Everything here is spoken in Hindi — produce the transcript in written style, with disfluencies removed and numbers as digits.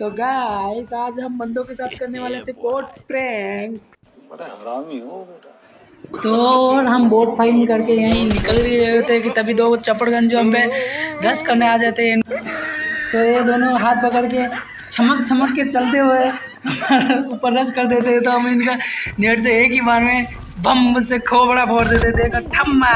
तो गाइस आज हम बंदों के साथ करने वाले थे बोट प्रैंक। बड़ा हरामी हो बेटा। तो और हम बोट फाइन करके यहीं निकल भी रहे थे कि तभी दो चपड़गंज हम पे रश करने आ जाते हैं। तो ये दोनों हाथ पकड़ के छमक छमक के चलते हुए ऊपर रश कर देते तो हम इनका नेट से एक ही बार में बम से खोबड़ा फोड़ देते। देखा ठम्मा